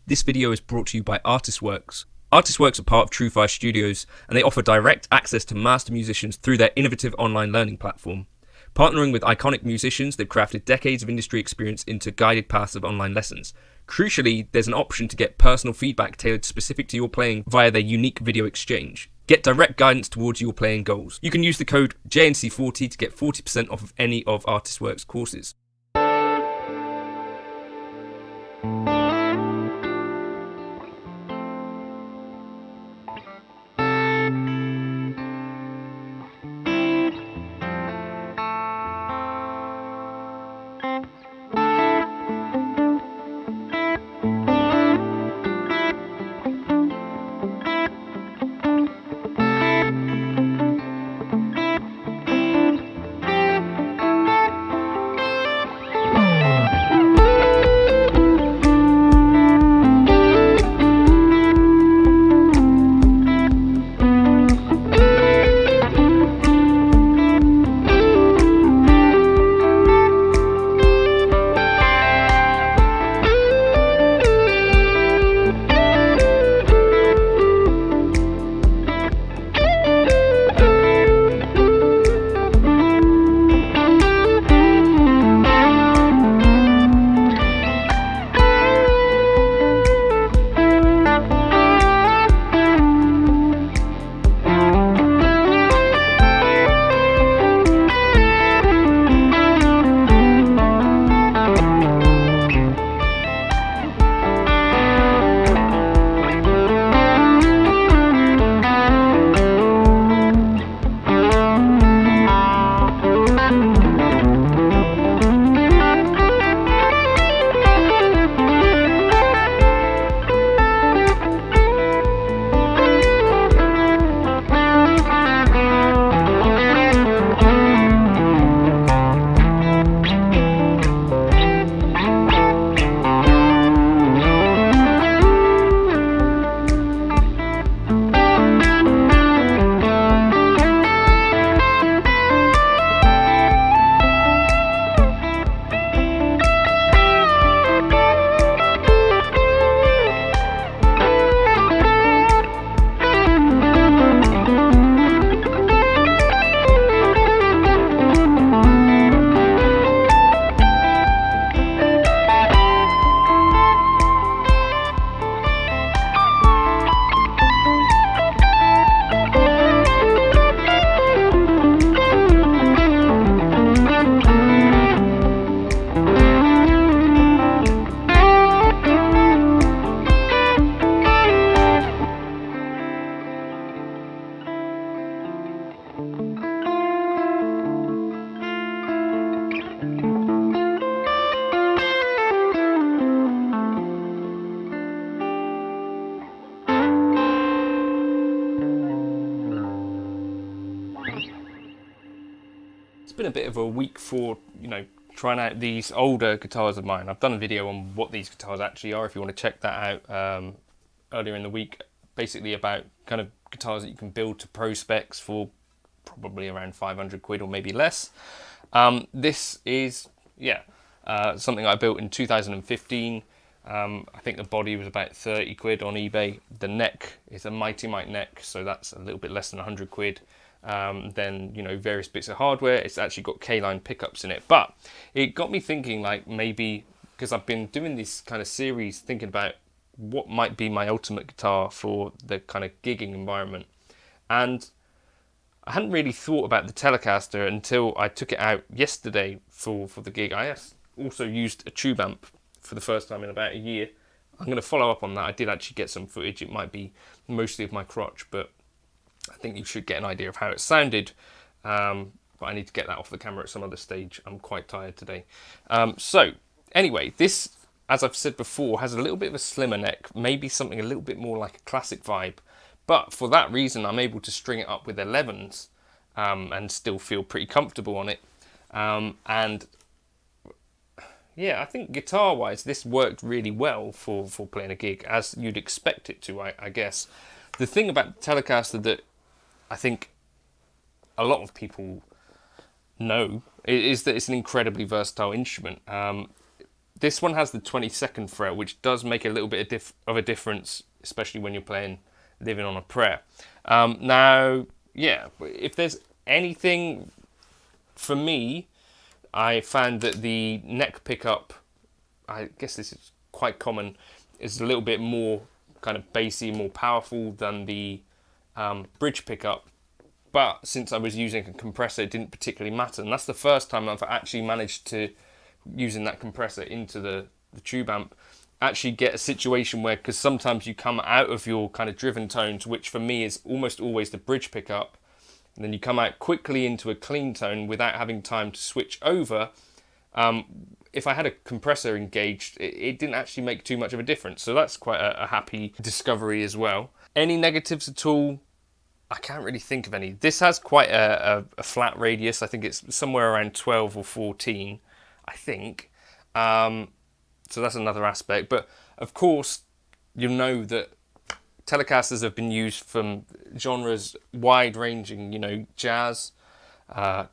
This video is brought to you by Artistworks. Artistworks are part of True5 Studios, and they offer direct access to master musicians through their innovative online learning platform. Partnering with iconic musicians, they've crafted decades of industry experience into guided paths of online lessons. Crucially, there's an option to get personal feedback tailored specific to your playing via their unique video exchange. Get direct guidance towards your playing goals. You can use the code JNC40 to get 40% off of any of Artistworks courses. It's been a bit of a week for, trying out these older guitars of mine. I've done a video on what these guitars actually are if you want to check that out earlier in the week. Basically about kind of guitars that you can build to pro specs for probably around 500 quid or maybe less. This is, something I built in 2015. I think the body was about 30 quid on eBay. The neck is a Mighty Mite neck, so that's a little bit less than 100 quid. Then various bits of hardware. It's actually got K-line pickups in it, but it got me thinking, like, maybe because I've been doing this kind of series thinking about what might be my ultimate guitar for the kind of gigging environment, and I hadn't really thought about the Telecaster until I took it out yesterday for the gig. I also used a tube amp for the first time in about a year. I'm going to follow up on that. I did actually get some footage. It might be mostly of my crotch, but I think you should get an idea of how it sounded, but I need to get that off the camera at some other stage. I'm quite tired today. So anyway, this, as I've said before, has a little bit of a slimmer neck, maybe something a little bit more like a classic vibe, but for that reason I'm able to string it up with 11s and still feel pretty comfortable on it. And yeah, I think guitar-wise, this worked really well for playing a gig, as you'd expect it to, I guess. The thing about the Telecaster that I think a lot of people know is that it's an incredibly versatile instrument. This one has the 22nd fret, which does make a little bit of a difference, especially when you're playing Living on a Prayer. Now, yeah, if there's anything, for me, I found that the neck pickup, I guess this is quite common, is a little bit more kind of bassy, more powerful than the bridge pickup. But since I was using a compressor, it didn't particularly matter. And that's the first time I've actually managed to, using that compressor into the tube amp, actually get a situation where, because sometimes you come out of your kind of driven tones, which for me is almost always the bridge pickup, and then you come out quickly into a clean tone without having time to switch over. If I had a compressor engaged, it didn't actually make too much of a difference. So that's quite a happy discovery as well. Any negatives at all? I can't really think of any. This has quite a flat radius. I think it's somewhere around 12 or 14, I think. So that's another aspect. But of course, you'll know that Telecasters have been used from genres wide-ranging, you know, jazz,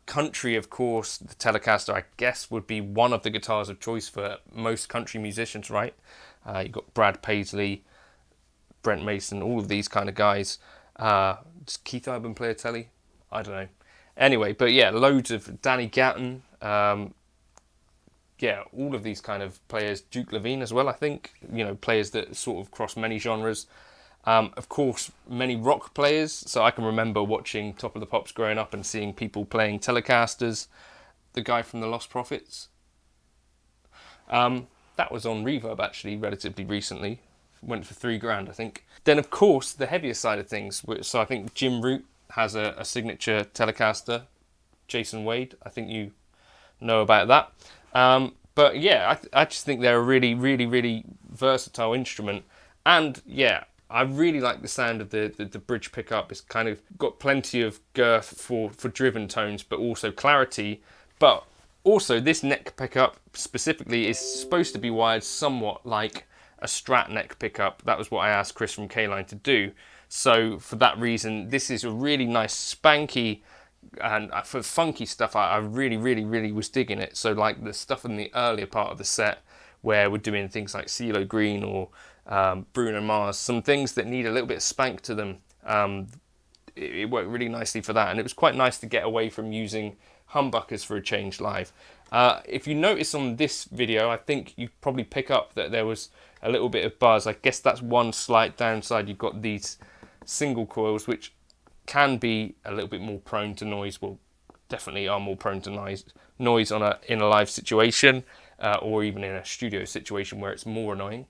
country, of course. The Telecaster, I guess, would be one of the guitars of choice for most country musicians, right? You've got Brad Paisley, Brent Mason, all of these kind of guys. Does Keith Urban play a Tele? I don't know. Anyway, but yeah, loads of Danny Gatton. Yeah, all of these kind of players. Duke Levine as well, I think. You know, players that sort of cross many genres. Of course, many rock players. So I can remember watching Top of the Pops growing up and seeing people playing Telecasters. The guy from the Lost Prophets. That was on Reverb actually, relatively recently. Went for $3,000, I think. Then, of course, the heavier side of things. So I think Jim Root has a signature Telecaster. Jason Wade, I think you know about that. But yeah, I just think they're a really, really, really versatile instrument. And yeah, I really like the sound of the bridge pickup. It's kind of got plenty of girth for driven tones, but also clarity. But also, this neck pickup specifically is supposed to be wired somewhat like a Strat neck pickup. That was what I asked Chris from K-Line to do. So for that reason, this is a really nice spanky, and for funky stuff, I really, really, really was digging it. So like the stuff in the earlier part of the set where we're doing things like CeeLo Green or Bruno Mars, some things that need a little bit of spank to them. It worked really nicely for that, and it was quite nice to get away from using humbuckers for a change live. If you notice on this video, I think you probably pick up that there was a little bit of buzz. I guess that's one slight downside. You've got these single coils, which can be a little bit more prone to noise. Well, definitely are more prone to noise in a live situation, or even in a studio situation where it's more annoying.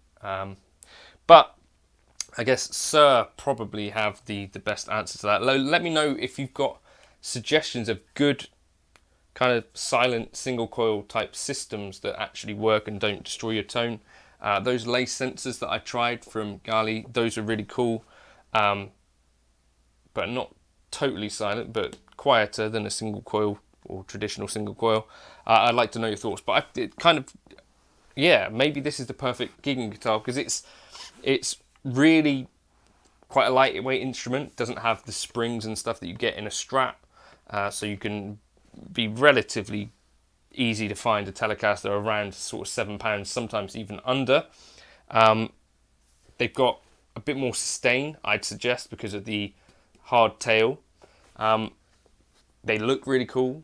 But I guess Sir probably have the best answer to that. Let me know if you've got suggestions of good kind of silent single coil type systems that actually work and don't destroy your tone. Those lace sensors that I tried from Gali, those are really cool, but not totally silent, but quieter than a single coil or traditional single coil. I'd like to know your thoughts, but it kind of, yeah, maybe this is the perfect gigging guitar because it's really quite a lightweight instrument. Doesn't have the springs and stuff that you get in a Strat, so you can be relatively easy to find a Telecaster around sort of £7, sometimes even under. They've got a bit more sustain, I'd suggest, because of the hard tail. They look really cool.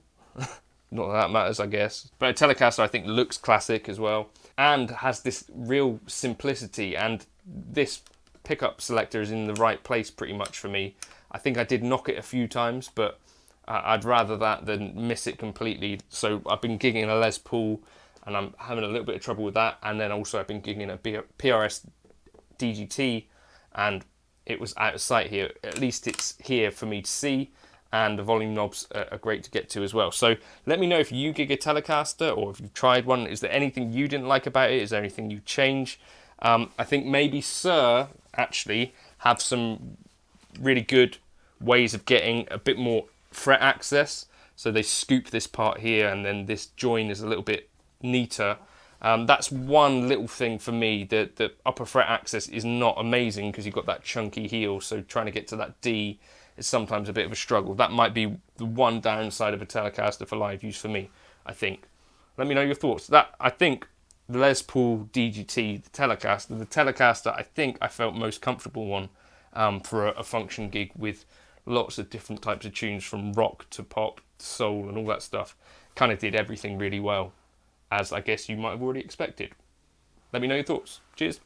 Not that that matters, I guess. But a Telecaster, I think, looks classic as well, and has this real simplicity, and this pickup selector is in the right place pretty much for me. I think I did knock it a few times, but I'd rather that than miss it completely. So I've been gigging a Les Paul, and I'm having a little bit of trouble with that. And then also I've been gigging a PRS DGT, and it was out of sight here. At least it's here for me to see, and the volume knobs are great to get to as well. So let me know if you gig a Telecaster or if you've tried one. Is there anything you didn't like about it? Is there anything you change? I think maybe Sir actually have some really good ways of getting a bit more fret access. So they scoop this part here, and then this join is a little bit neater. That's one little thing for me. The upper fret access is not amazing because you've got that chunky heel, so trying to get to that D is sometimes a bit of a struggle. That might be the one downside of a Telecaster for live use for me, I think. Let me know your thoughts. I think the Les Paul DGT, the Telecaster. The Telecaster, I think I felt most comfortable on for a function gig with lots of different types of tunes, from rock to pop, soul, and all that stuff. Kind of did everything really well, as I guess you might have already expected. Let me know your thoughts. Cheers.